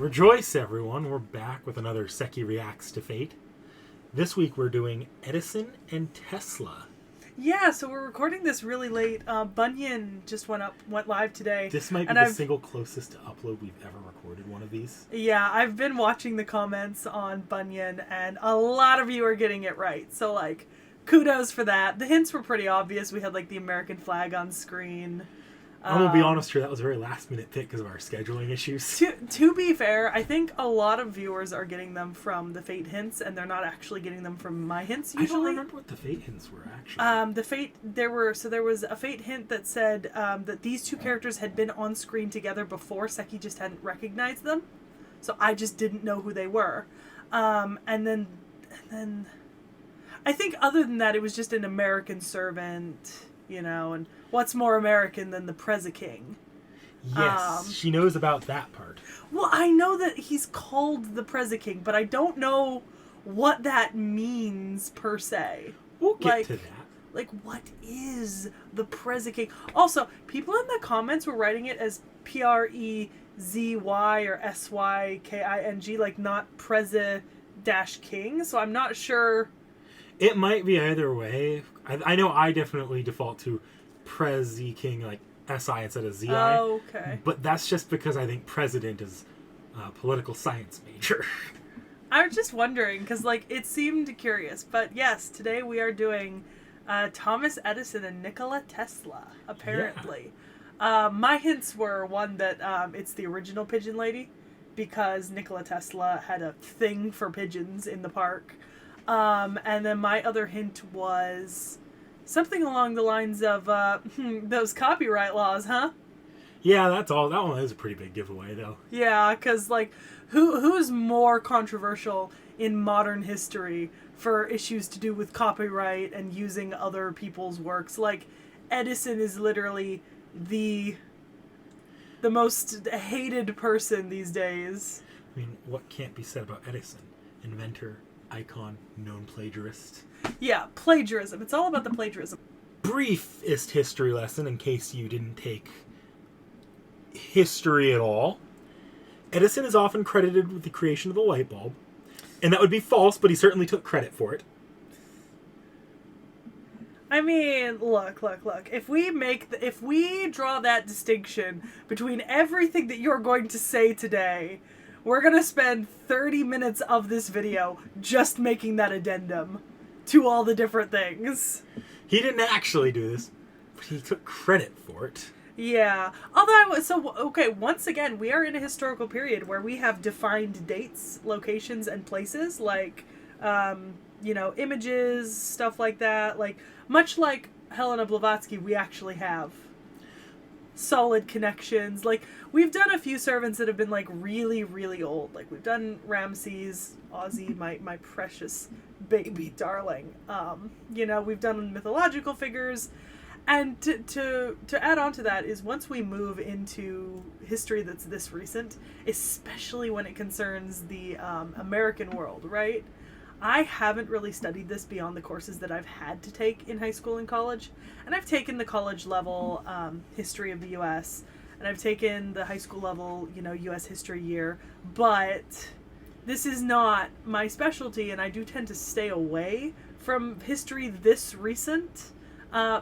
Rejoice, everyone. We're back with another Seki Reacts to Fate. This week we're doing Edison and Tesla. Yeah, so we're recording this really late. Bunyan just went live today. This might be the single closest to upload we've ever recorded one of these. Yeah, I've been watching the comments on Bunyan, and a lot of you are getting it right. So, like, kudos for that. The hints were pretty obvious. We had, like, the American flag on screen. I'm going to be honest here, that was a very last-minute pick because of our scheduling issues. To be fair, I think a lot of viewers are getting them from the Fate hints, and they're not actually getting them from my hints usually. I don't remember what the Fate hints were, actually. There was a Fate hint that said that these two characters had been on screen together before. Seki just hadn't recognized them. So I just didn't know who they were. And then I think other than that, it was just an American servant, you know, and what's more American than the Preza King? Yes, she knows about that part. Well, I know that he's called the Preza King, but I don't know what that means per se. We'll get to that. Like, what is the Preza King? Also, people in the comments were writing it as Prezy or Syking, like not Preza-King, so I'm not sure. It might be either way. I know I definitely default to Prezi King, like SI instead of ZI. Oh, okay. But that's just because I think president is a political science major. I was just wondering, because, like, it seemed curious. But, yes, today we are doing Thomas Edison and Nikola Tesla, apparently. Yeah. My hints were, one, that it's the original Pigeon Lady, because Nikola Tesla had a thing for pigeons in the park. And then my other hint was something along the lines of those copyright laws, huh? Yeah, that's all. That one is a pretty big giveaway, though. Yeah, because, like, who's more controversial in modern history for issues to do with copyright and using other people's works? Like, Edison is literally the most hated person these days. I mean, what can't be said about Edison? Inventor, icon, known plagiarist. Yeah, plagiarism. It's all about the plagiarism. Briefest history lesson in case you didn't take history at all. Edison is often credited with the creation of the light bulb. And that would be false, but he certainly took credit for it. I mean, look. If we draw that distinction between everything that you're going to say today, we're going to spend 30 minutes of this video just making that addendum to all the different things. He didn't actually do this, but he took credit for it. Yeah. Okay, once again, we are in a historical period where we have defined dates, locations, and places, like, images, stuff like that. Like, much like Helena Blavatsky, we actually have solid connections. Like, we've done a few servants that have been, like, really, really old. Like, we've done Ramses, Ozzy, my precious baby darling. We've done mythological figures. And to add on to that is, once we move into history that's this recent, especially when it concerns the American world, right? I haven't really studied this beyond the courses that I've had to take in high school and college. And I've taken the college level history of the U.S., and I've taken the high school level, U.S. history year. But this is not my specialty, and I do tend to stay away from history this recent.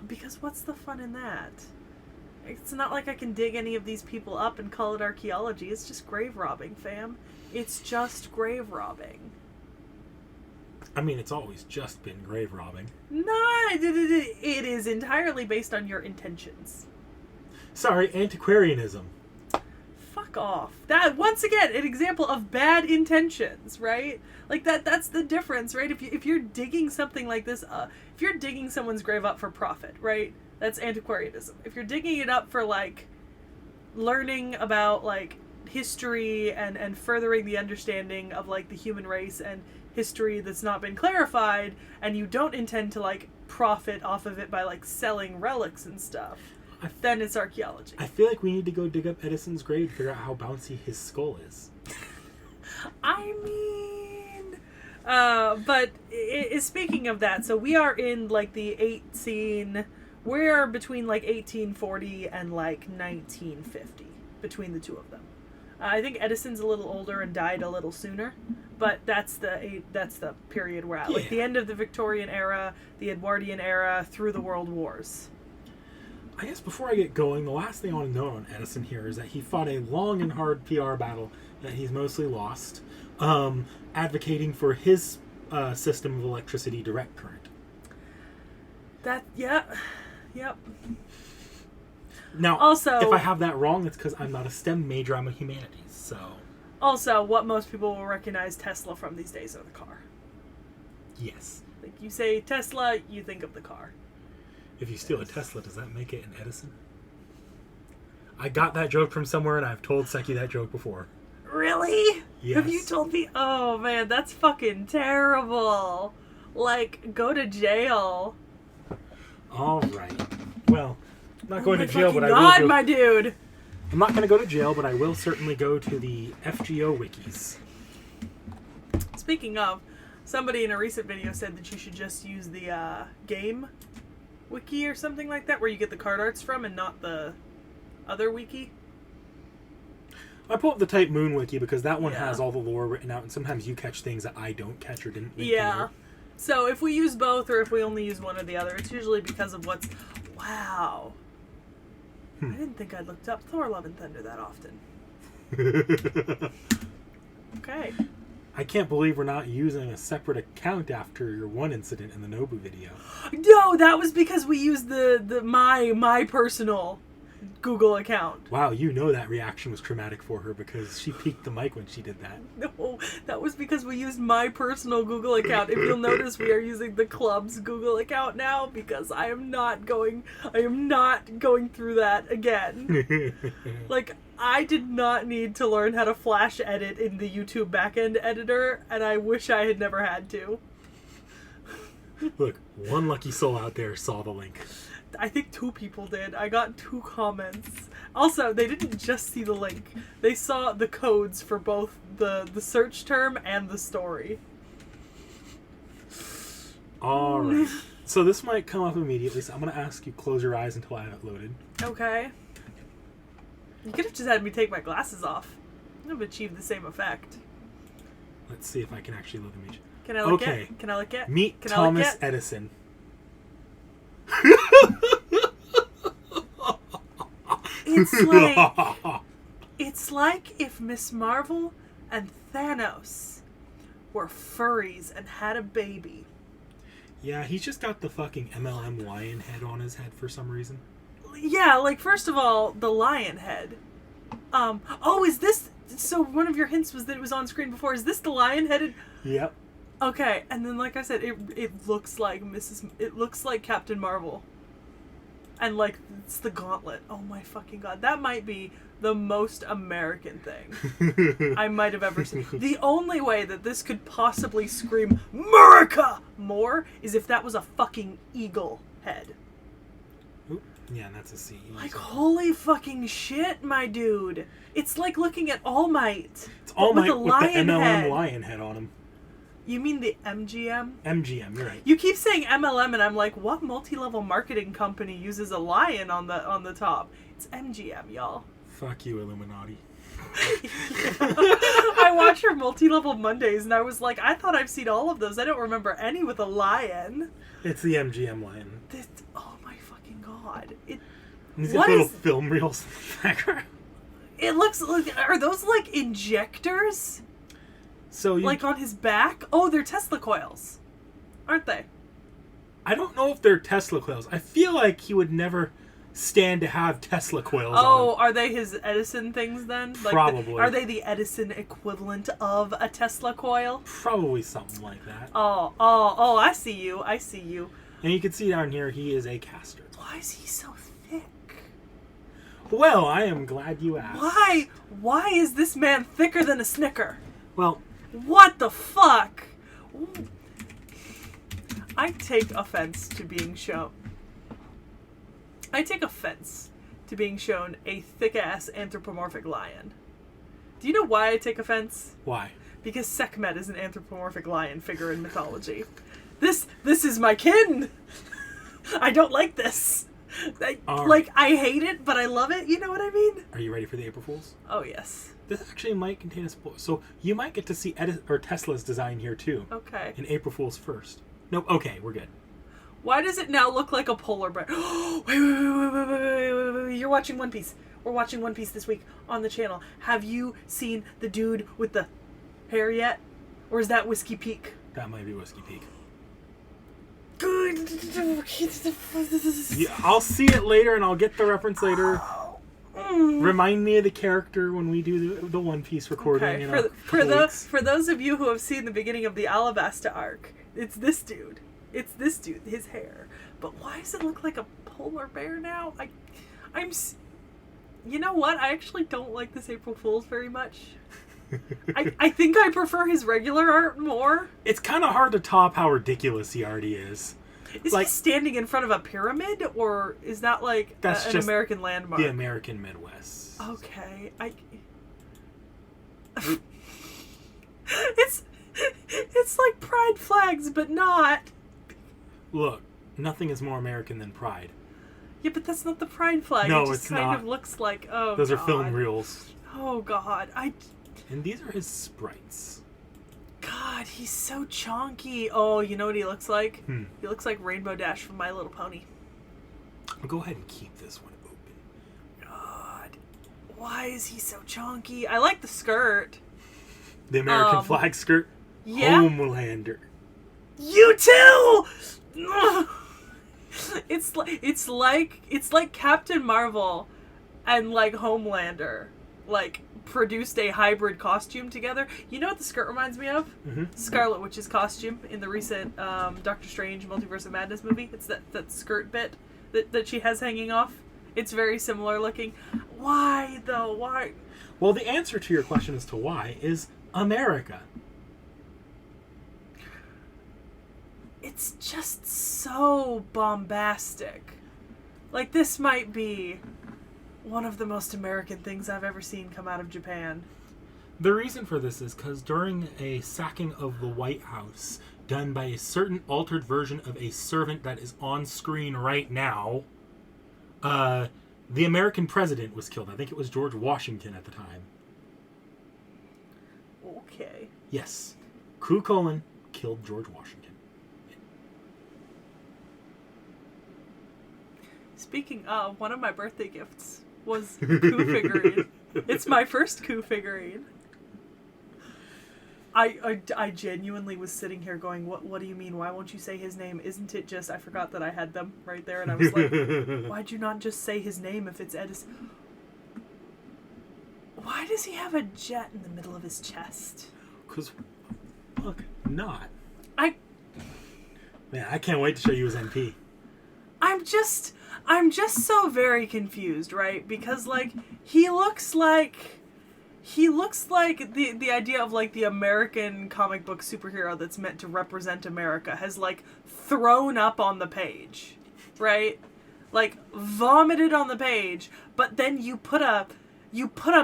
Because what's the fun in that? It's not like I can dig any of these people up and call it archaeology. It's just grave robbing, fam. It's just grave robbing. I mean, it's always just been grave robbing. No, it is entirely based on your intentions. Sorry, antiquarianism. Fuck off. That, once again, an example of bad intentions, right? Like, that's the difference, right? If you're digging something like this, if you're digging someone's grave up for profit, right? That's antiquarianism. If you're digging it up for, like, learning about, like, history and furthering the understanding of, like, the human race and history that's not been clarified, and you don't intend to, like, profit off of it by, like, selling relics and stuff, then it's archaeology. I feel like we need to go dig up Edison's grave to figure out how bouncy his skull is. I mean, but speaking of that, so we are in, like, we're between, like, 1840 and, like, 1950, between the two of them. I think Edison's a little older and died a little sooner, but that's the period we're at. Like the end of the Victorian era, the Edwardian era, through the World Wars. I guess before I get going, the last thing I want to note on Edison here is that he fought a long and hard PR battle that he's mostly lost, advocating for his system of electricity, direct current. Yep. Now, also, if I have that wrong, it's because I'm not a STEM major, I'm a humanities, so... Also, what most people will recognize Tesla from these days are the car. Yes. Like, you say Tesla, you think of the car. If you steal a Tesla, does that make it an Edison? I got that joke from somewhere, and I've told Seki that joke before. Really? Yes. Have you told me? Oh, man, that's fucking terrible. Like, go to jail. All right. Well, I'm not going to jail, but I will God, go... my dude. I'm not going to go to jail, but I will certainly go to the FGO wikis. Speaking of, somebody in a recent video said that you should just use the game wiki or something like that, where you get the card arts from and not the other wiki. I pull up the Type Moon wiki because that one has all the lore written out, and sometimes you catch things that I don't catch or didn't read. Yeah. So if we use both or if we only use one or the other, it's usually because of what's... Wow. I didn't think I looked up Thor Love and Thunder that often. Okay. I can't believe we're not using a separate account after your one incident in the Nobu video. No, that was because we used my personal Google account. Wow, you know that reaction was traumatic for her because she peeked the mic when she did that. No, that was because we used my personal Google account. If you'll notice, we are using the club's Google account now because I am not going through that again. Like, I did not need to learn how to flash edit in the YouTube backend editor, and I wish I had never had to. Look, one lucky soul out there saw the link. I think 2 people did. I got 2 comments. Also, they didn't just see the link. They saw the codes for both the search term and the story. Alright. So this might come up immediately, so I'm going to ask you close your eyes until I have it loaded. Okay. You could have just had me take my glasses off. I would have achieved the same effect. Let's see if I can actually load the image. Can I look at? Can I look at? Meet Can Thomas Edison. It's like if Miss Marvel and Thanos were furries and had a baby. Yeah, he's just got the fucking MLM lion head on his head for some reason. Yeah, like, first of all, the lion head. Is this... So one of your hints was that it was on screen before. Is this the lion-headed... Yep. Okay, and then, like I said, it looks like It looks like Captain Marvel. And, like, it's the gauntlet. Oh my fucking god. That might be the most American thing I might have ever seen. The only way that this could possibly scream America more is if that was a fucking eagle head. Oop. Yeah, and that's a C. Like, holy fucking shit, my dude. It's like looking at All Might. It's All Might with with the MLM lion head on him. You mean the MGM? MGM, you're right. You keep saying MLM, and I'm like, what multi-level marketing company uses a lion on the top? It's MGM, y'all. Fuck you, Illuminati. I watch her multi-level Mondays, and I was like, I thought I've seen all of those. I don't remember any with a lion. It's the MGM lion. Oh my fucking god! He's got little film reels in the background. It looks like, are those like injectors? So like on his back? Oh, they're Tesla coils, aren't they? I don't know if they're Tesla coils. I feel like he would never stand to have Tesla coils on him. Are they his Edison things then? Probably. Are they the Edison equivalent of a Tesla coil? Probably something like that. Oh, I see you. And you can see down here, he is a caster. Why is he so thick? Well, I am glad you asked. Why is this man thicker than a Snicker? Well... What the fuck? I take offense to being shown a thick-ass anthropomorphic lion. Do you know why I take offense? Why? Because Sekhmet is an anthropomorphic lion figure in mythology. This is my kin! I don't like this. I hate it, but I love it. You know what I mean? Are you ready for the April Fools? Oh, yes. This actually might contain a spoiler. So you might get to see Tesla's design here, too. Okay. In April Fool's first. Nope, okay, we're good. Why does it now look like a polar bear? Wait. You're watching One Piece. We're watching One Piece this week on the channel. Have you seen the dude with the hair yet? Or is that Whiskey Peak? That might be Whiskey Peak. Good. Yeah, I'll see it later and I'll get the reference later. Remind me of the character when we do the One Piece recording in a couple weeks. For those of you who have seen the beginning of the Alabasta arc, it's this dude. His hair. But why does it look like a polar bear now? You know what? I actually don't like this April Fool's very much. I think I prefer his regular art more. It's kind of hard to top how ridiculous he already is. Is he standing in front of a pyramid, or is that like that's an American landmark? The American Midwest. Okay, it's like pride flags, but not. Look, nothing is more American than pride. Yeah, but that's not the pride flag. No, it just it's kind not. of looks like, oh, Those God. are film reels. Oh, God. And these are his sprites. God, he's so chonky. Oh, you know what he looks like? He looks like Rainbow Dash from My Little Pony. I'll go ahead and keep this one open. God, why is he so chonky? I like the skirt. The American flag skirt? Yeah. Homelander. You too! It's like Captain Marvel and like Homelander like produced a hybrid costume together. You know what the skirt reminds me of? Mm-hmm. Scarlet Witch's costume in the recent Doctor Strange Multiverse of Madness movie. It's that skirt bit that she has hanging off. It's very similar looking. Why though? Why? Well, the answer to your question as to why is America. It's just so bombastic. Like, this might be one of the most American things I've ever seen come out of Japan. The reason for this is because during a sacking of the White House, done by a certain altered version of a servant that is on screen right now, the American president was killed. I think it was George Washington at the time. Okay. Yes. Ku Kulin killed George Washington. Speaking of, one of my birthday gifts was Ku figurine. It's my first Ku figurine. I genuinely was sitting here going, what do you mean? Why won't you say his name? Isn't it just, I forgot that I had them right there, and I was like, why'd you not just say his name if it's Edison? Why does he have a jet in the middle of his chest? Because, look, not. Man, I can't wait to show you his NP. I'm just so very confused, right? Because, like, he looks like the idea of, like, the American comic book superhero that's meant to represent America has, like, thrown up on the page, right? Like, vomited on the page, but then you put a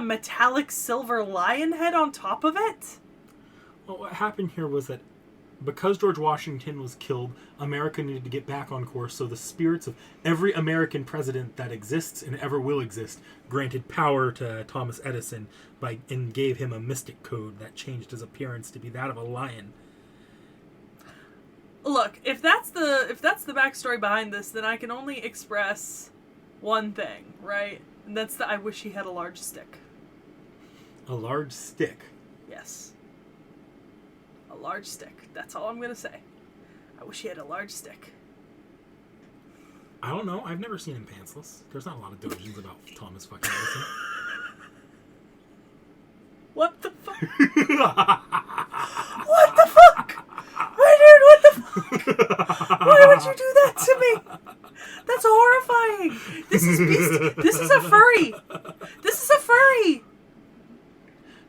metallic silver lion head on top of it? Well, what happened here was that because George Washington was killed, America needed to get back on course, so the spirits of every American president that exists and ever will exist granted power to Thomas Edison and gave him a mystic code that changed his appearance to be that of a lion. Look, if that's the backstory behind this, then I can only express one thing, right? And that's that I wish he had a large stick. A large stick? Yes. A large stick. That's all I'm gonna say. I wish he had a large stick. I don't know. I've never seen him pantsless. There's not a lot of dojins about Thomas fucking Edison. What the fuck? What the fuck? Dude, what the fuck? Why would you do that to me? That's horrifying. This is beast. This is a furry. This is a furry.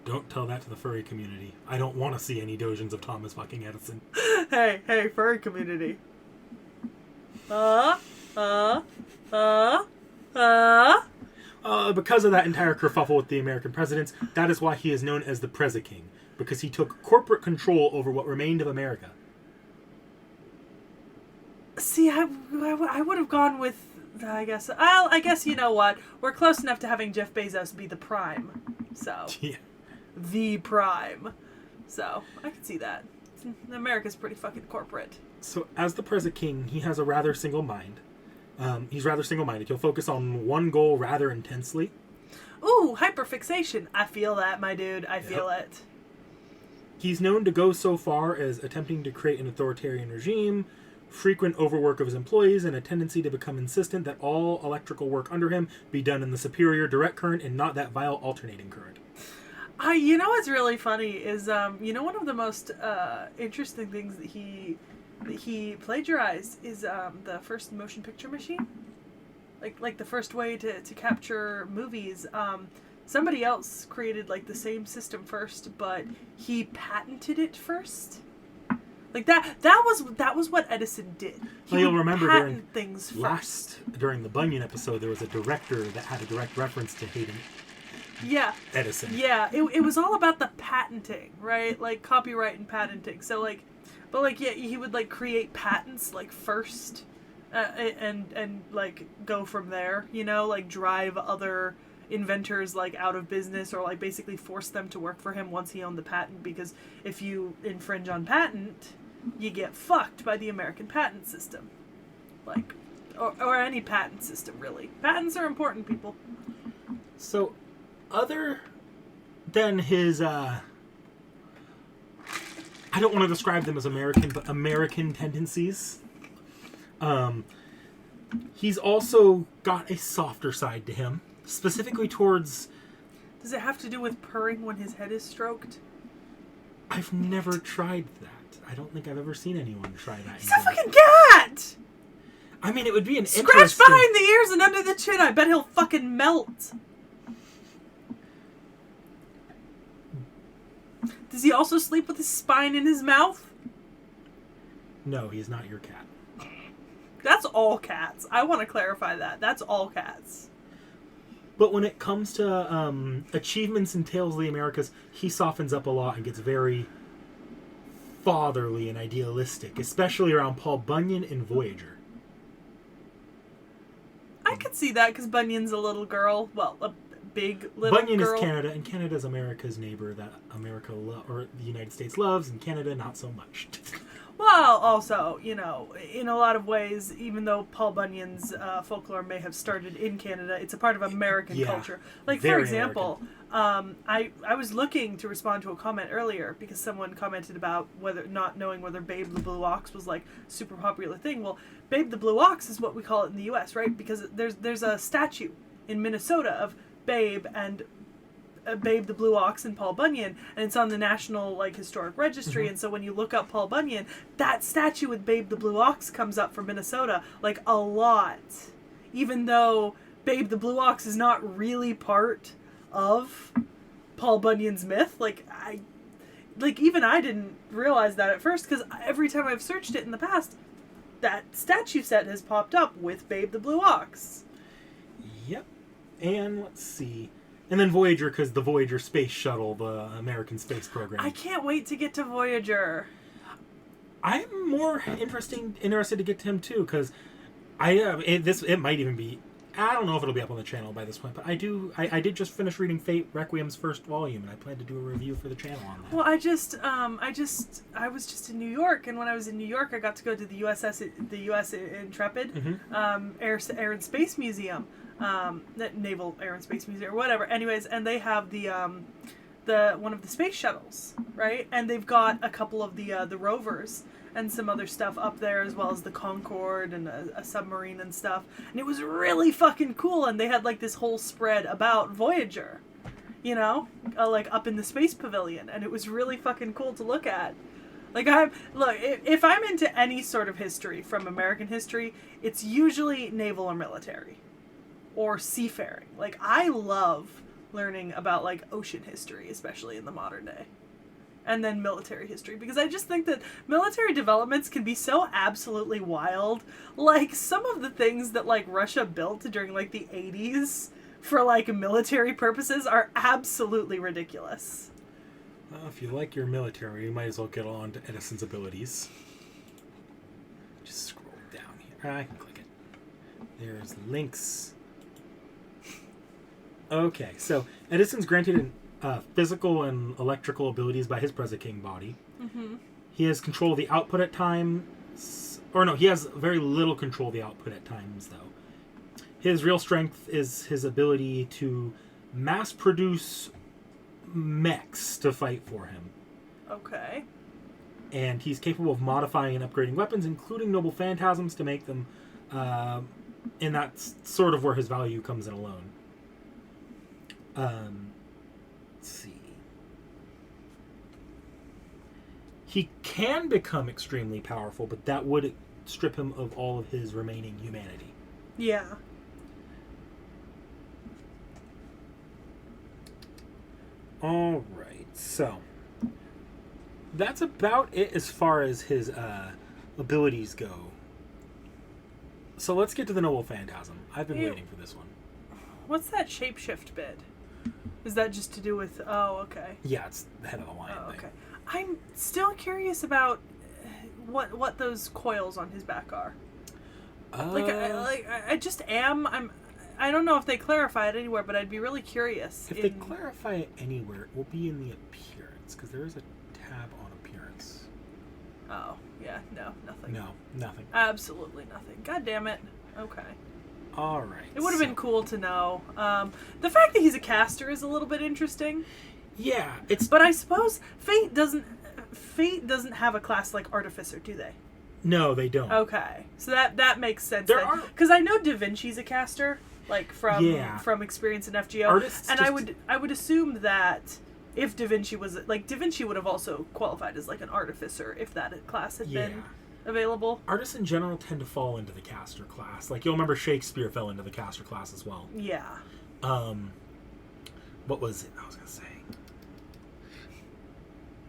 Don't tell that to the furry community. I don't want to see any dojins of Thomas fucking Edison. Hey, furry community. Because of that entire kerfuffle with the American presidents, that is why he is known as the Prezi-King. Because he took corporate control over what remained of America. See, I would have gone with I guess you know what? We're close enough to having Jeff Bezos be the prime. So. Yeah. The prime. So, I can see that. America's pretty fucking corporate. So, as the present king, he has a rather single mind. He's rather single-minded. He'll focus on one goal rather intensely. Ooh, hyperfixation. I feel that, my dude. I feel it. He's known to go so far as attempting to create an authoritarian regime, frequent overwork of his employees, and a tendency to become insistent that all electrical work under him be done in the superior direct current and not that vile alternating current. You know what's really funny is, one of the most interesting things that he plagiarized is the first motion picture machine. Like the first way to capture movies. Somebody else created like the same system first, but he patented it first. Like that was what Edison did. You'll remember patent things first. During the Bunyan episode, there was a director that had a direct reference to Hayden. Yeah. Edison. Yeah, it was all about the patenting, right? Like copyright and patenting. So he would like create patents like first, and like go from there. Like drive other inventors like out of business, or like basically force them to work for him once he owned the patent, because if you infringe on patent, you get fucked by the American patent system. Like or any patent system, really. Patents are important, people. So other than his I don't want to describe them as American, but American tendencies, he's also got a softer side to him. Specifically towards... Does it have to do with purring when his head is stroked? I've never tried that. I don't think I've ever seen anyone try that. He's a fucking cat! I mean, it would be an Scratch interesting... behind the ears and under the chin. I bet he'll fucking melt. Does he also sleep with his spine in his mouth? No, he's not your cat. That's all cats. I want to clarify that. That's all cats. But when it comes to achievements in Tales of the Americas, he softens up a lot and gets very fatherly and idealistic, especially around Paul Bunyan and Voyager. I could see that because Bunyan's a little girl. Well, a big little Bunyan girl. is Canada, and Canada's America's neighbor that America or the United States loves, and Canada not so much. Well, also, in a lot of ways, even though Paul Bunyan's folklore may have started in Canada, it's a part of American culture. Like, for example, I was looking to respond to a comment earlier because someone commented about not knowing whether Babe the Blue Ox was, like, super popular thing. Well, Babe the Blue Ox is what we call it in the U.S., right? Because there's a statue in Minnesota of Babe and Babe the Blue Ox and Paul Bunyan, and it's on the National Historic Registry. And so when you look up Paul Bunyan, that statue with Babe the Blue Ox comes up for Minnesota a lot, even though Babe the Blue Ox is not really part of Paul Bunyan's myth. Even I didn't realize that at first, because every time I've searched it in the past, that statue set has popped up with Babe the Blue Ox. Yep. And let's see. And then Voyager, because the Voyager space shuttle, the American space program. I can't wait to get to Voyager. I'm more interested to get to him too, because it might even be. I don't know if it'll be up on the channel by this point, but I did just finish reading Fate Requiem's first volume, and I plan to do a review for the channel on that. Well, I was just in New York, and when I was in New York, I got to go to the US Intrepid, Air and Space Museum. Naval Air and Space Museum or whatever. Anyways, and they have the one of the space shuttles, right? And they've got a couple of the rovers and some other stuff up there, as well as the Concorde and a submarine and stuff. And it was really fucking cool. And they had this whole spread about Voyager, up in the space pavilion, and it was really fucking cool to look at. If I'm into any sort of history from American history, it's usually naval or military. Or seafaring. I love learning about, ocean history, especially in the modern day. And then military history. Because I just think that military developments can be so absolutely wild. Some of the things that, Russia built during, the 80s for, military purposes are absolutely ridiculous. Well, if you like your military, you might as well get on to Edison's abilities. Just scroll down here. I can click it. There's links. Okay, so Edison's granted physical and electrical abilities by his President body. Mm-hmm. He has control of the output at times. Or no, he has very little control of the output at times, though. His real strength is his ability to mass produce mechs to fight for him. Okay. And he's capable of modifying and upgrading weapons, including noble phantasms, to make them... and that's sort of where his value comes in alone. Let's see. He can become extremely powerful, but that would strip him of all of his remaining humanity. Yeah. All right, so that's about it as far as his abilities go. So let's get to the Noble Phantasm. I've been waiting for this one. What's that shapeshift bit? Is that just to do with... Oh, okay. Yeah, it's the head of the line thing. Okay. I'm still curious about what those coils on his back are. I just am. I don't know if they clarify it anywhere, but I'd be really curious. If they clarify it anywhere, it will be in the appearance, because there is a tab on appearance. Oh, yeah, no, nothing. No, nothing. Absolutely nothing. God damn it. Okay. All right. It would have been cool to know. The fact that he's a caster is a little bit interesting. Yeah, it's... But I suppose Fate doesn't have a class like Artificer, do they? No, they don't. Okay. So that makes sense. There are... Because I know Da Vinci's a caster, like from experience in FGO. Artists and just... I would assume that if Da Vinci was... Like, Da Vinci would have also qualified as like an Artificer if that class had been available. Artists in general tend to fall into the caster class. Like, you'll remember Shakespeare fell into the caster class as well. Yeah. What was it I was going to say?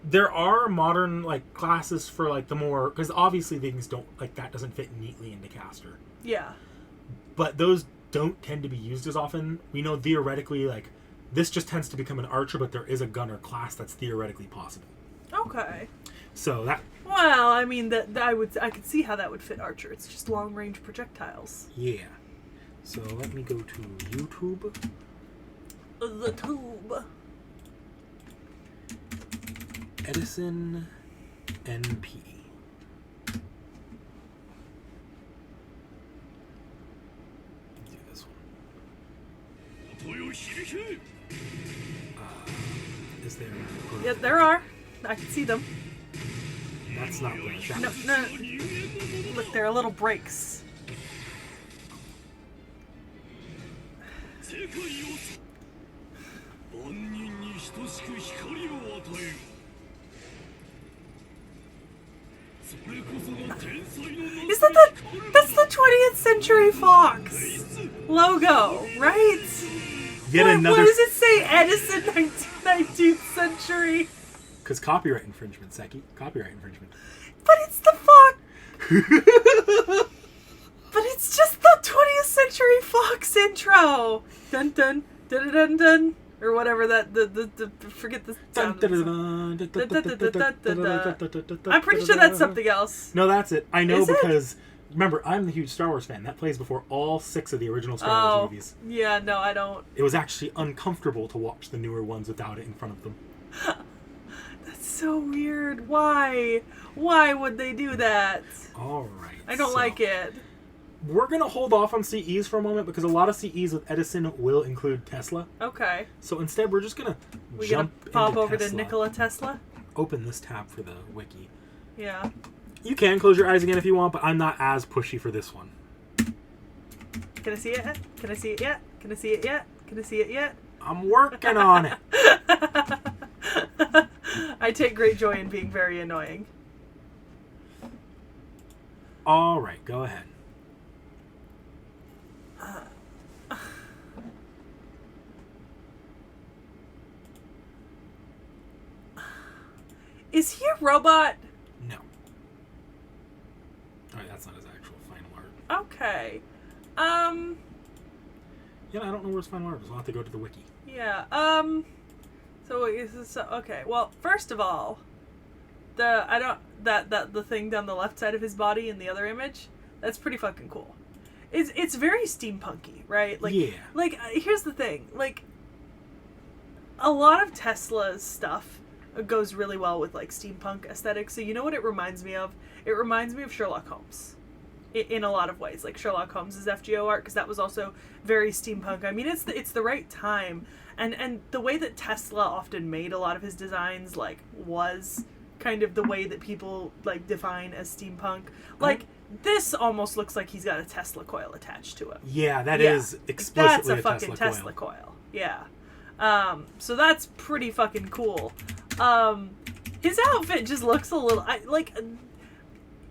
There are modern, like, classes for, like, the more... Because obviously things don't... Like, that doesn't fit neatly into caster. Yeah. But those don't tend to be used as often. We know theoretically, like, this just tends to become an archer, but there is a gunner class that's theoretically possible. Okay. So that... Well, I mean, I could see how that would fit Archer. It's just long-range projectiles. Yeah. So let me go to YouTube. The tube. Edison NP. Do this one. Is there... Yeah, there are. I can see them. That's not what I No. Look, there are little breaks. That's the 20th Century Fox logo, right? What does it say? Edison 19th century. Because copyright infringement, Seki. Copyright infringement. But it's the Fox. But it's just the 20th Century Fox intro. Dun dun dun dun dun, or whatever that the forget the sound. I'm pretty sure that's something else. No, that's it. I know. Is it? Because remember, I'm the huge Star Wars fan. That plays before all 6 of the original Star Wars movies. Yeah, no, I don't. It was actually uncomfortable to watch the newer ones without it in front of them. That's so weird. Why? Why would they do that? All right. I don't like it. We're going to hold off on CEs for a moment because a lot of CEs with Edison will include Tesla. Okay. So instead, we're just going to jump pop into over Tesla. to Nikola Tesla? Open this tab for the wiki. Yeah. You can close your eyes again if you want, but I'm not as pushy for this one. Can I see it? Can I see it yet? Can I see it yet? Can I see it yet? I'm working on it. I take great joy in being very annoying. All right, go ahead. Is he a robot? No. All right, that's not his actual final art. Okay. Yeah, I don't know where his final art is. I'll have to go to the wiki. Yeah. So is this okay? Well, first of all, the thing down the left side of his body in the other image, that's pretty fucking cool. it's very steampunky, right? Like, Yeah. like here's the thing, like a lot of Tesla's stuff goes really well with like steampunk aesthetics. So you know what it reminds me of? It reminds me of Sherlock Holmes. In a lot of ways, like Sherlock Holmes' FGO art, because that was also very steampunk. I mean, it's the right time, and the way that Tesla often made a lot of his designs, like, was kind of the way that people like define as steampunk. Like, this almost looks like he's got a Tesla coil attached to it. Yeah, that is explicitly That's a fucking Tesla coil. Yeah. So that's pretty fucking cool. His outfit just looks a little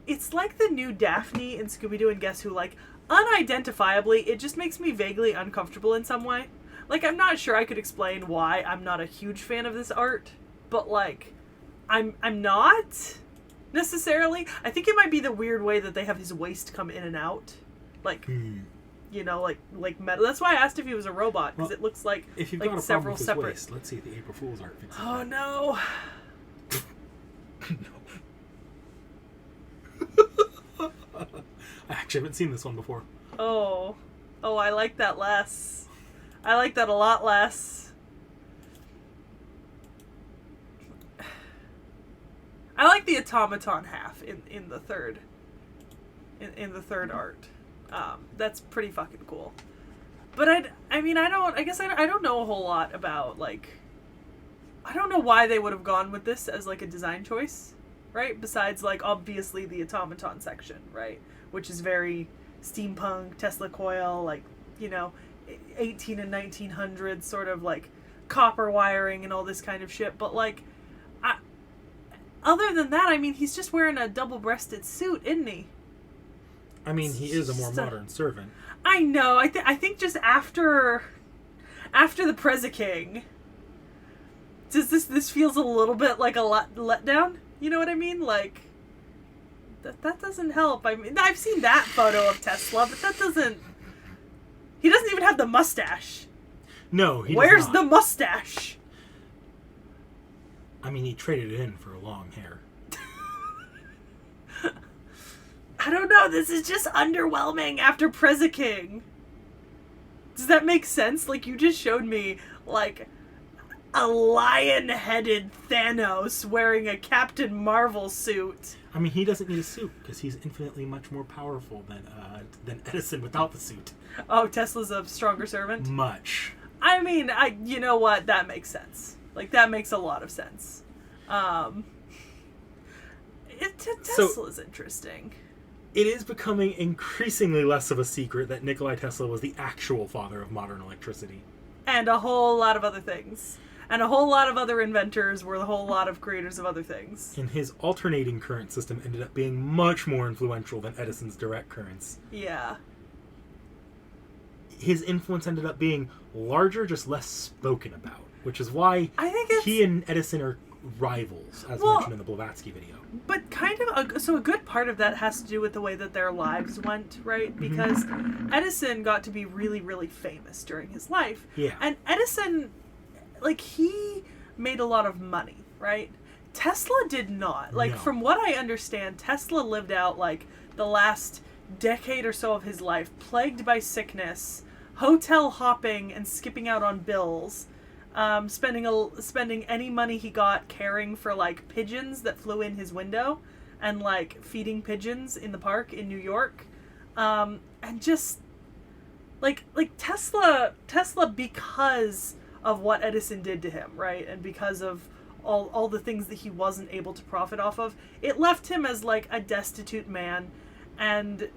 it's like the new Daphne in Scooby-Doo and Guess Who. Like, unidentifiably, it just makes me vaguely uncomfortable in some way. Like, I'm not sure I could explain why I'm not a huge fan of this art, but like, I'm not necessarily. I think it might be the weird way that they have his waist come in and out, like, you know, like metal. That's why I asked if he was a robot, because it looks like if you've like got a several problem with his separate. waist, let's see if the April Fool's art fixes Oh that. no. I actually haven't seen this one before. Oh, I like that less. I like that a lot less. I like the automaton half in the third. In the third art, that's pretty fucking cool. But I don't know a whole lot about, like, I don't know why they would have gone with this as like a design choice, right? Besides, like, obviously the automaton section, right? Which is very steampunk, Tesla coil, like, you know, 18 and 1900s sort of like copper wiring and all this kind of shit. But like, other than that, I mean, he's just wearing a double-breasted suit, isn't he? I mean, he is a more modern servant. I know. I think just after the Preza King, this feels a little bit like a letdown. You know what I mean? Like, that doesn't help. I mean, I've seen that photo of Tesla, but that doesn't. He doesn't even have the mustache. No, he Where's does the not. mustache? I mean, he traded it in for long hair. I don't know. This is just underwhelming after Preza King. Does that make sense? Like, you just showed me, like, a lion-headed Thanos wearing a Captain Marvel suit. I mean, he doesn't need a suit because he's infinitely much more powerful than Edison without the suit. Oh, Tesla's a stronger servant? Much. I mean, you know what? That makes sense. Like, that makes a lot of sense. Tesla's interesting. It is becoming increasingly less of a secret that Nikola Tesla was the actual father of modern electricity. And a whole lot of other things. And a whole lot of other inventors were a whole lot of creators of other things. And his alternating current system ended up being much more influential than Edison's direct currents. Yeah. His influence ended up being larger, just less spoken about, which is why I think he and Edison are rivals, as mentioned in the Blavatsky video. But kind of, a good part of that has to do with the way that their lives went, right? Because Edison got to be really, really famous during his life. Yeah. And Edison, like, he made a lot of money, right? Tesla did not. Like, No. from what I understand, Tesla lived out, like, the last decade or so of his life plagued by sickness, hotel hopping and skipping out on bills, spending any money he got caring for, like, pigeons that flew in his window and, like, feeding pigeons in the park in New York. And just, like Tesla, because of what Edison did to him, right? And because of all the things that he wasn't able to profit off of, it left him as, like, a destitute man. And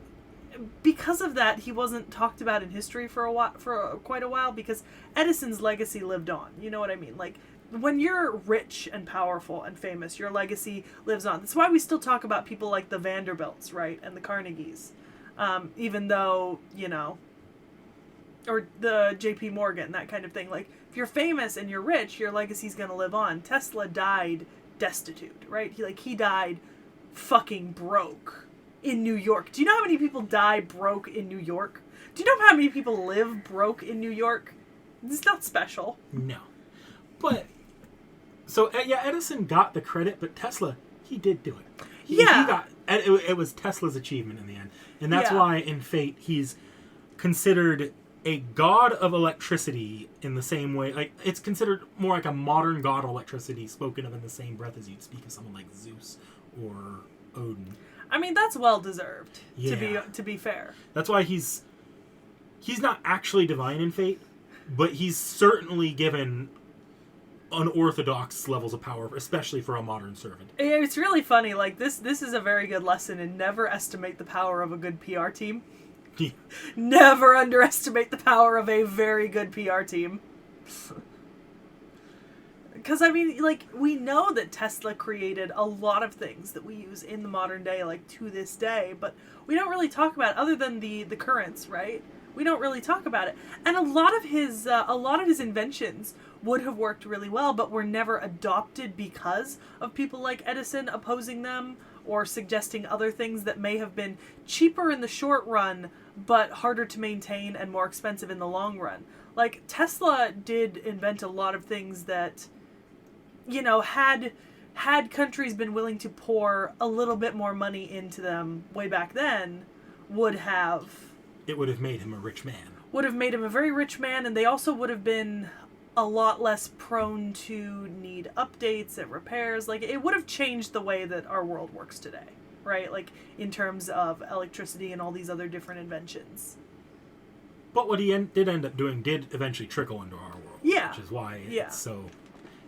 because of that, he wasn't talked about in history for quite a while, because Edison's legacy lived on. You know what I mean? Like, when you're rich and powerful and famous, your legacy lives on. That's why we still talk about people like the Vanderbilts, right? And the Carnegies. Even though, you know, or the JP Morgan, that kind of thing. Like, if you're famous and you're rich, your legacy's gonna live on. Tesla died destitute, right? He died fucking broke in New York. Do you know how many people die broke in New York? Do you know how many people live broke in New York? It's not special. No. But, so, yeah, Edison got the credit, but Tesla, he did do it. He Yeah. got, it was Tesla's achievement in the end. And that's Yeah. why in Fate, he's considered a god of electricity in the same way. Like, it's considered more like a modern god of electricity, spoken of in the same breath as you'd speak of someone like Zeus or Odin. I mean, that's well deserved. Yeah. To be fair. That's why he's not actually divine in Fate, but he's certainly given unorthodox levels of power, especially for a modern servant. It's really funny. Like this is a very good lesson in never estimate the power of a good PR team. Never underestimate the power of a very good PR team. Because, I mean, like, we know that Tesla created a lot of things that we use in the modern day, like, to this day, but we don't really talk about it, other than the currents, right? We don't really talk about it. And a lot of his inventions would have worked really well, but were never adopted because of people like Edison opposing them, or suggesting other things that may have been cheaper in the short run, but harder to maintain and more expensive in the long run. Like, Tesla did invent a lot of things that, you know, had countries been willing to pour a little bit more money into them way back then, it would have made him a rich man. Would have made him a very rich man, and they also would have been a lot less prone to need updates and repairs. Like, it would have changed the way that our world works today, right? Like, in terms of electricity and all these other different inventions. But what he did end up doing did eventually trickle into our world. Yeah. Which is why it's so...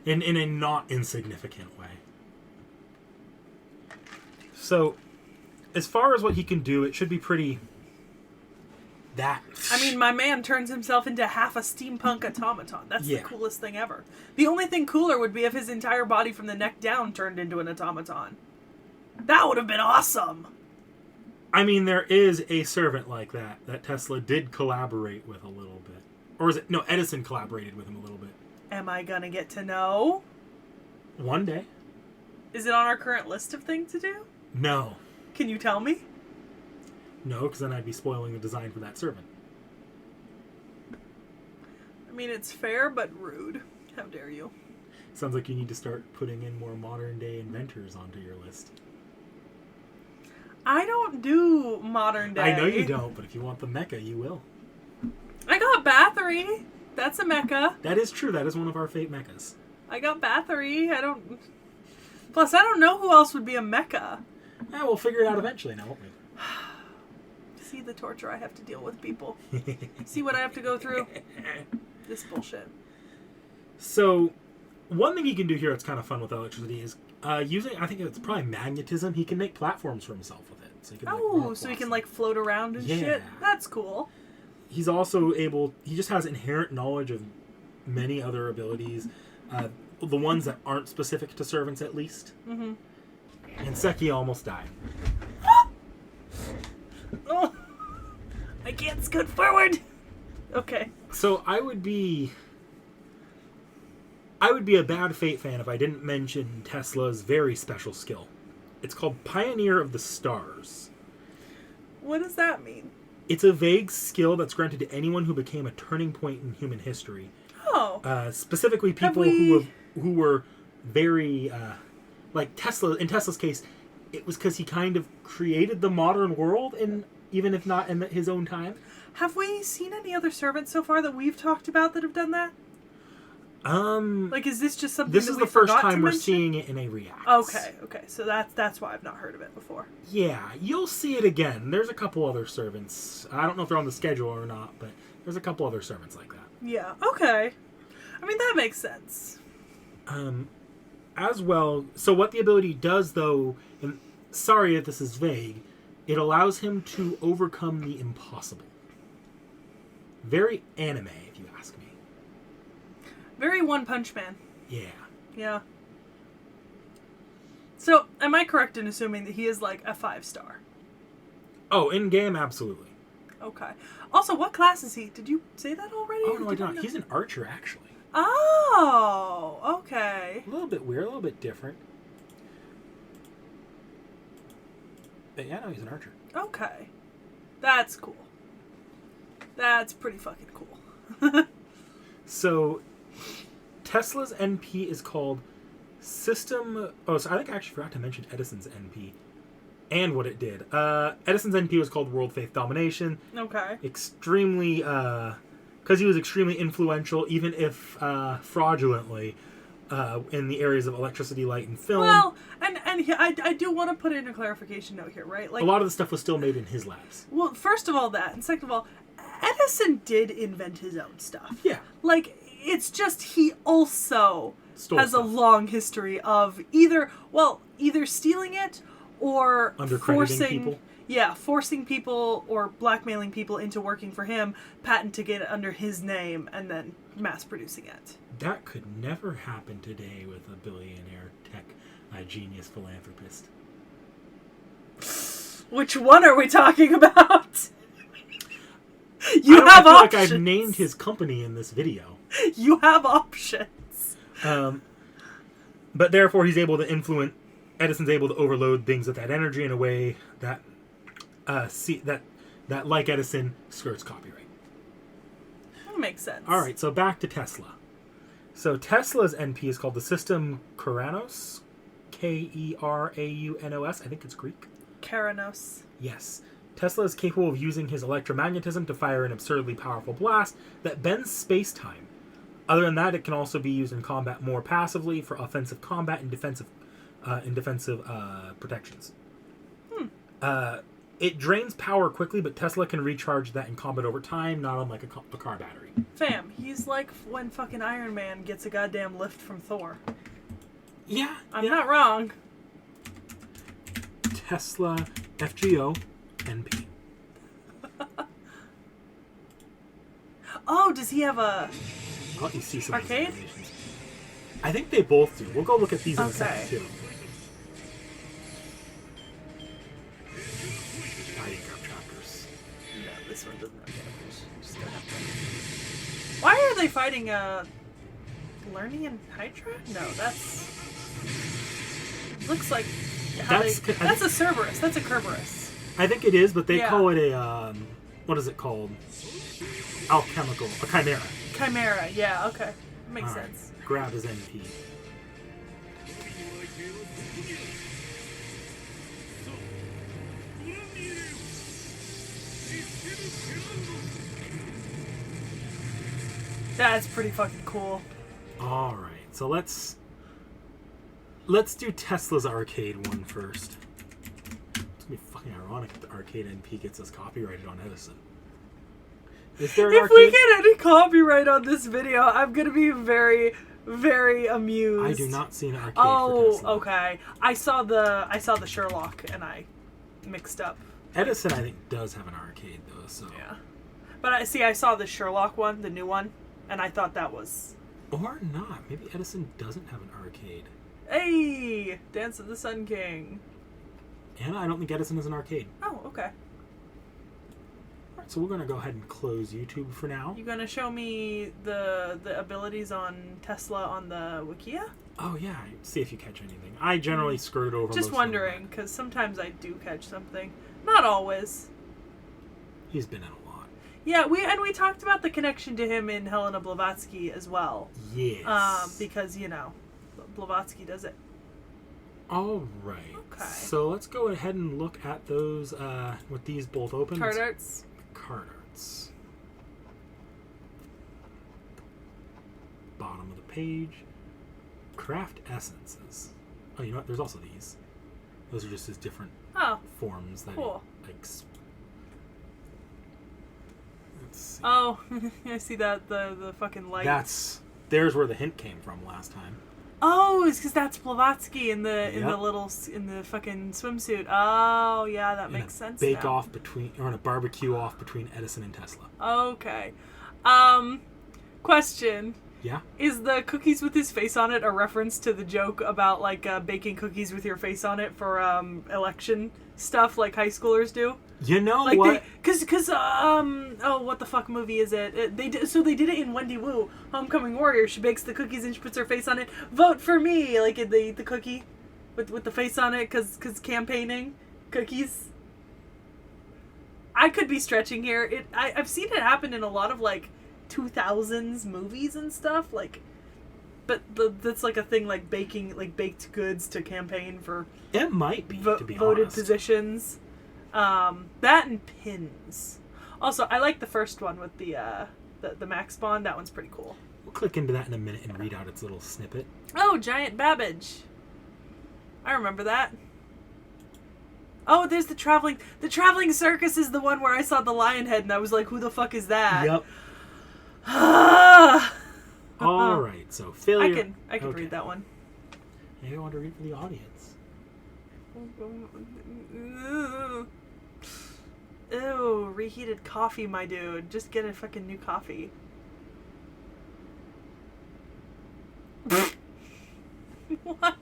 In a not insignificant way. So, as far as what he can do, it should be pretty... I mean, my man turns himself into half a steampunk automaton. That's the coolest thing ever. The only thing cooler would be if his entire body from the neck down turned into an automaton. That would have been awesome! I mean, there is a servant like that Tesla did collaborate with a little bit. Or is it... No, Edison collaborated with him a little bit. Am I gonna get to know? One day. Is it on our current list of things to do? No. Can you tell me? No, because then I'd be spoiling the design for that servant. I mean, it's fair, but rude. How dare you? Sounds like you need to start putting in more modern-day inventors onto your list. I don't do modern day. I know you don't, but if you want the mecha, you will. I got Bathory. That's a mecha. That is true. That is one of our Fate mechas. I got Bathory. Plus, I don't know who else would be a mecha. We'll figure it out eventually now, won't we? See the torture I have to deal with, people. See what I have to go through? This bullshit. So, one thing he can do here that's kind of fun with electricity is using, I think it's probably magnetism, he can make platforms for himself with it. So he can, so he can like float around and shit? That's cool. He's also he just has inherent knowledge of many other abilities. The ones that aren't specific to servants, at least. Mm-hmm. And Seki almost died. Oh, I can't scoot forward. Okay. So I would be a bad Fate fan if I didn't mention Tesla's very special skill. It's called Pioneer of the Stars. What does that mean? It's a vague skill that's granted to anyone who became a turning point in human history. Oh. Specifically people who were very like Tesla. In Tesla's case, it was because he kind of created the modern world, even if not in his own time. Have we seen any other servants so far that we've talked about that have done that? Like, is this just something this that is we the first forgot time to we're mention? seeing it in a React. Okay. So that's why I've not heard of it before. Yeah, you'll see it again. There's a couple other servants. I don't know if they're on the schedule or not, but there's a couple other servants like that. Yeah. Okay. I mean, that makes sense. As well, so what the ability does, though, and sorry if this is vague, it allows him to overcome the impossible. Very anime, if you ask me. Very One Punch Man. Yeah. Yeah. So, am I correct in assuming that he is like a 5-star? Oh, in game, absolutely. Okay. Also, what class is he? Did you say that already? Oh, no, I don't. He's an archer, actually. Oh, okay. A little bit weird, a little bit different. But yeah, no, he's an archer. Okay. That's cool. That's pretty fucking cool. So, Tesla's NP is called System... Oh, so I think I actually forgot to mention Edison's NP. and what it did. Edison's NP was called World Faith Domination. Okay. Extremely, because he was extremely influential, even if fraudulently, in the areas of electricity, light, and film. Well, and I do want to put in a clarification note here, right? Like, a lot of the stuff was still made in his labs. well, first of all that, and second of all, Edison did invent his own stuff. Yeah. Like, it's just he also Stole has stuff. a long history of either stealing it or Undercrediting people. Yeah, forcing people or blackmailing people into working for him, patenting it under his name, and then mass producing it. That could never happen today with a billionaire tech genius philanthropist. Which one are we talking about? I You don't- have I feel options. like I've named his company in this video. You have options. But therefore, he's able to influence. Edison's able to overload things with that energy in a way that, that like Edison, skirts copyright. That makes sense. All right, so back to Tesla. So Tesla's NP is called the System Keranos, Keraunos. I think it's Greek. Keranos. Yes. Tesla is capable of using his electromagnetism to fire an absurdly powerful blast that bends space-time. Other than that, it can also be used in combat more passively for offensive combat and defensive protections. It drains power quickly, but Tesla can recharge that in combat over time, not unlike a car battery. Fam, he's like when fucking Iron Man gets a goddamn lift from Thor. Yeah. I'm not wrong. Tesla FGO NP. Oh, does he have a... I'll let you see some Arcade? of these animations. I think they both do. We'll go look at these in a Okay. second, too. I didn't grab chapters. No, this one doesn't have characters. Just don't have to. Why are they fighting Lernian Hydra? No, that's... Looks like... That's a Cerberus. That's a Kerberos. I think it is, but they Yeah. call it a, what is it called? Alchemical. A chimera. Chimera, yeah, okay. Makes All right. sense. Grab his NP. That's pretty fucking cool. All right, so let's do Tesla's arcade one first. It's gonna be fucking ironic if the arcade NP gets us copyrighted on Edison. Is there an If arcade? we get any copyright on this video, I'm gonna be very, very amused. I do not see an arcade for Oh, Tesla. okay. I saw the Sherlock and I mixed up. Edison, I think, does have an arcade though. So Yeah. But I saw the Sherlock one, the new one, and I thought that was... or not. Maybe Edison doesn't have an arcade. Hey! Dance of the Sun King. And I don't think Edison has an arcade. Oh, okay. Alright, so we're gonna go ahead and close YouTube for now. You gonna show me the abilities on Tesla on the Wikia? Oh yeah, see if you catch anything. I generally skirt over. Just most of them. wondering, because sometimes I do catch something. Not always. He's been in a lot. Yeah, we talked about the connection to him in Helena Blavatsky as well. Yes. Because, you know, Blavatsky does it. All right. Okay. So let's go ahead and look at those with these both open. Card arts. Card arts. Bottom of the page. Craft essences. Oh, you know what? There's also these. Those are just his different Oh, forms that cool. Let's see. Oh, I see that, the fucking light. There's where the hint came from last time. Oh, it's because that's Blavatsky in the Yep. in the fucking swimsuit. Oh, yeah, that In makes a sense. Bake now. off in a barbecue off between Edison and Tesla. Okay. Question. Yeah. Is the cookies with his face on it a reference to the joke about like baking cookies with your face on it for election stuff like high schoolers do? You know Like what? what the fuck movie is it? They did it in Wendy Wu, Homecoming Warrior. She bakes the cookies and she puts her face on it. Vote for me, like the cookie with the face on it, cause campaigning cookies. I could be stretching here. I've seen it happen in a lot of like 2000s movies and stuff. Like but that's like a thing, like baking, like baked goods to campaign for It might be, to be voted honest. positions. That and pins. Also, I like the first one with the Max Bond. That one's pretty cool. We'll click into that in a minute and read out its little snippet. Oh, Giant Babbage. I remember that. Oh, there's the traveling circus is the one where I saw the lion head and I was like, who the fuck is that? Yep. Ah! All right, so failure. I can Okay. read that one. Maybe I want to read for the audience. Ew, reheated coffee, my dude. Just get a fucking new coffee. What?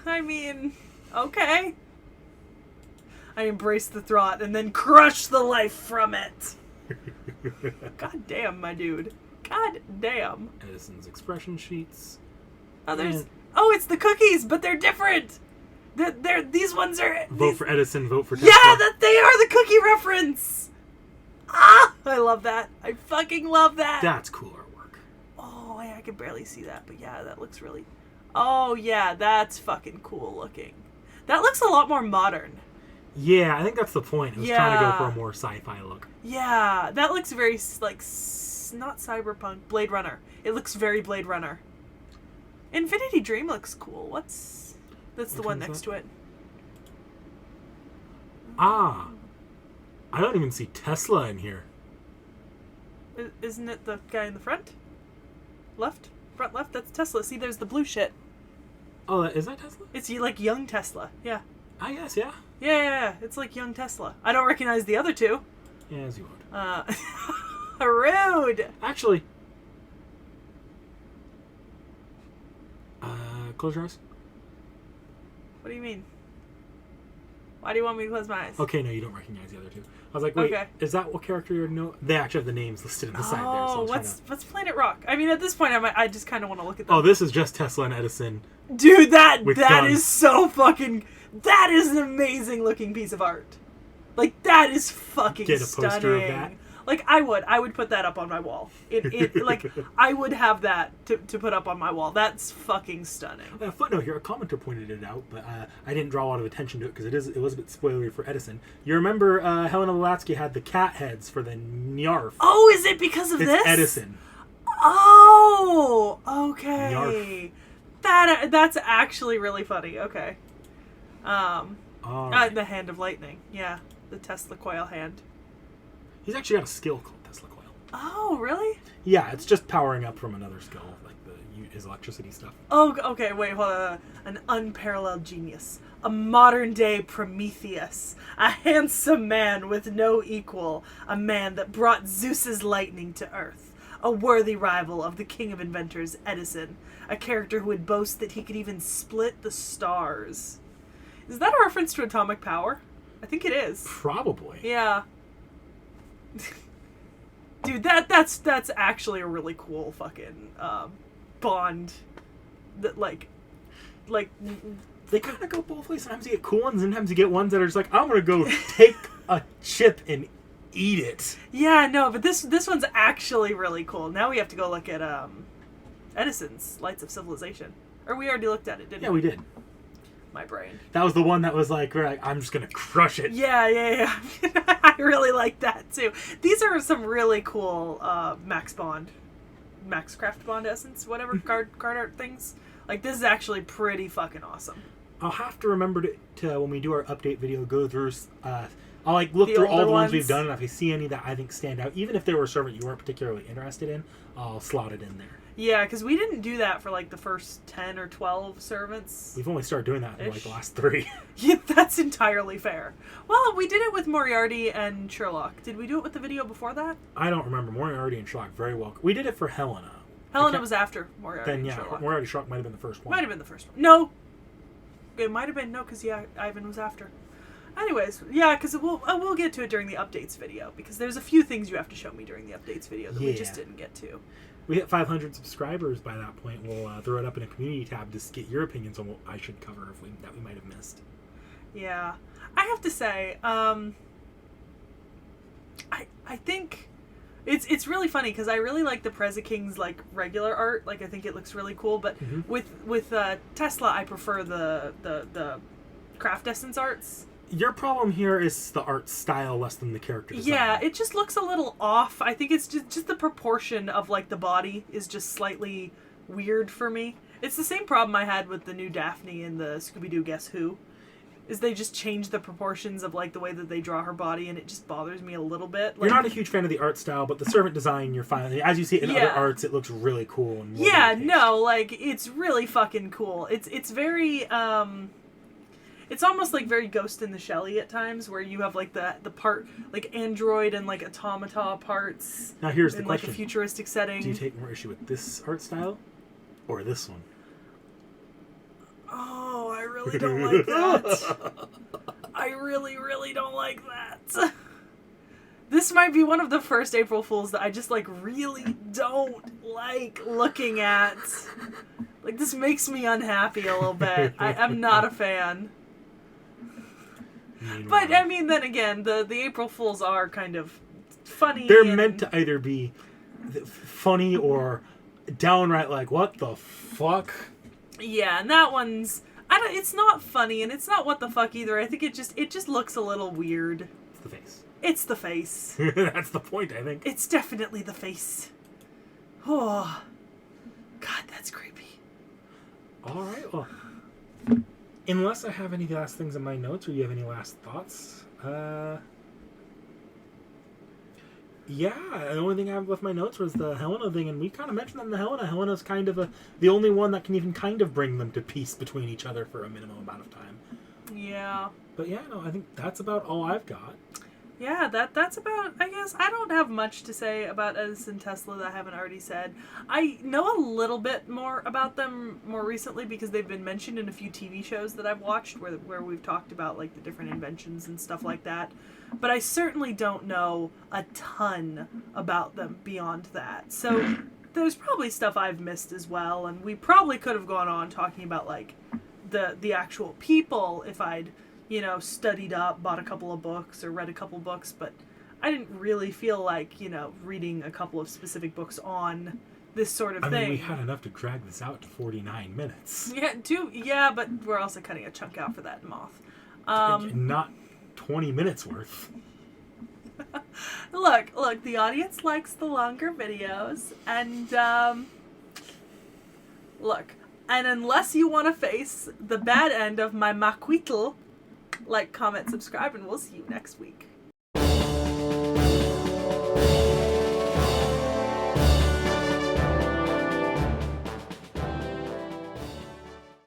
I mean, okay. I embrace the thought and then crush the life from it. God damn, my dude. God damn. Edison's expression sheets. Oh, there's... And Oh, it's the cookies, but they're different. These ones are... vote for Edison, vote for Tesla. Yeah, they are the cookie reference. Ah, I love that. I fucking love that. That's cool artwork. Oh, I can barely see that, but yeah, that looks really... Oh, yeah, that's fucking cool looking. That looks a lot more modern. Yeah, I think that's the point. It was trying to go for Yeah. a more sci-fi look. Yeah, that looks very, like, not cyberpunk, Blade Runner. It looks very Blade Runner. Infinity Dream looks cool. That's the Which one one's next that? to it. Ah, I don't even see Tesla in here. Isn't it the guy in the front? Left? Front left? That's Tesla. See, there's the blue shit. Oh, is that Tesla? It's like young Tesla. Yeah. I guess, yeah. Yeah. It's like young Tesla. I don't recognize the other two. Yeah, as you would. Rude. Actually, close your eyes. What do you mean? Why do you want me to close my eyes? Okay, no, you don't recognize the other two. I was like, wait, Okay. is that what character you know? They actually have the names listed in the side there. So I Oh, was trying to... what's Planet Rock? I mean, at this point, I just kind of want to look at them. Oh, this is just Tesla and Edison. Dude, that With is guns. so fucking... That is an amazing looking piece of art. Like, that is fucking Get a poster stunning. of that? Like, I would put that up on my wall. Like, I would have that to put up on my wall. That's fucking stunning. Footnote here, a commenter pointed it out, but I didn't draw a lot of attention to it because it was a bit spoilery for Edison. You remember Helena Blavatsky had the cat heads for the Nyarf. Oh, is it because of It's this? Edison. Oh, okay. Nyarf. That's actually really funny. Okay. All right. The Hand of Lightning. Yeah, the Tesla coil hand. He's actually got a skill called Tesla Coil. Oh, really? Yeah, it's just powering up from another skill, like his electricity stuff. Oh, okay. Wait, hold on. An unparalleled genius, a modern-day Prometheus, a handsome man with no equal, a man that brought Zeus's lightning to Earth, a worthy rival of the king of inventors, Edison, a character who would boast that he could even split the stars. Is that a reference to atomic power? I think it is. Probably. Yeah. Dude, that's actually a really cool fucking Bond. That like They kind of go both ways. Sometimes you get cool ones, sometimes you get ones that are just like, I'm gonna go take a chip and eat it. yeah, no, but this one's actually really cool. Now we have to go look at Edison's Lights of Civilization, or we already looked at it, didn't Yeah, we? we did. My brain. That was the one that was like, we're like, I'm just gonna crush it. Yeah. I really like that too. These are some really cool Max Craft Bond essence, whatever card art things. Like, this is actually pretty fucking awesome. I'll have to remember to when we do our update video, go through. I'll like look The through all older the ones we've ones? done, and if I see any that I think stand out, even if they were a servant you weren't particularly interested in, I'll slot it in there. Yeah, because we didn't do that for like the first 10 or 12 servants. We've only started doing that in like Ish. the last 3. Yeah, that's entirely fair. Well, we did it with Moriarty and Sherlock. Did we do it with the video before that? I don't remember. Moriarty and Sherlock very well. We did it for Helena. Helena Okay. was after Moriarty Then and yeah, Sherlock. Moriarty and Sherlock might have been the first one. Might have been the first one. No! It might have been, no, because yeah, Ivan was after. Anyways, yeah, because we'll get to it during the updates video, because there's a few things you have to show me during the updates video that we just Yeah. didn't get to. We hit 500 subscribers by that point. We'll throw it up in a community tab to get your opinions on what I should cover that we might have missed. Yeah. I have to say, I think It's really funny because I really like the Preza King's like regular art. Like I think it looks really cool. But with Tesla, I prefer the Craft Essence arts. Your problem here is the art style less than the character design. Yeah, it just looks a little off. I think it's just the proportion of like the body is just slightly weird for me. It's the same problem I had with the new Daphne in the Scooby-Doo Guess Who. Is they just change the proportions of like the way that they draw her body, and it just bothers me a little bit. Like, you're not a huge fan of the art style, but the servant design, you're fine. As you see it in other arts, it looks really cool. And like it's really fucking cool. It's very it's almost like very Ghost in the Shell-y at times, where you have like the part like android and like automata parts. Now here's the in question: like a futuristic setting. do you take more issue with this art style or this one? Oh, I really don't like that. I really, really don't like that. This might be one of the first April Fools that I just, like, really don't like looking at. Like, this makes me unhappy a little bit. I'm not a fan. But, I mean, then again, the April Fools are kind of funny. They're meant to either be funny or downright like, what the fuck? Yeah, and that one's... it's not funny, and it's not what the fuck either. I think it just looks a little weird. It's the face. It's the face. That's the point, I think. It's definitely the face. Oh. God, that's creepy. Alright, well... unless I have any last things in my notes, or you have any last thoughts, yeah, the only thing I have left my notes was the Helena thing, and we kind of mentioned that in the Helena. Helena's kind of the only one that can even kind of bring them to peace between each other for a minimum amount of time. Yeah. But yeah, no, I think that's about all I've got. Yeah, that's about, I guess, I don't have much to say about Edison Tesla that I haven't already said. I know a little bit more about them more recently because they've been mentioned in a few TV shows that I've watched where we've talked about, like, the different inventions and stuff like that. But I certainly don't know a ton about them beyond that. So there's probably stuff I've missed as well, and we probably could have gone on talking about, like, the actual people if I'd, studied up, bought a couple of books or read a couple books, but I didn't really feel like, reading a couple of specific books on this sort of thing. I mean, we had enough to drag this out to 49 minutes. Yeah, but we're also cutting a chunk out for that Moth. Not 20 minutes worth. Look, the audience likes the longer videos, and, look, and unless you want to face the bad end of my maquitl, like, comment, subscribe, and we'll see you next week.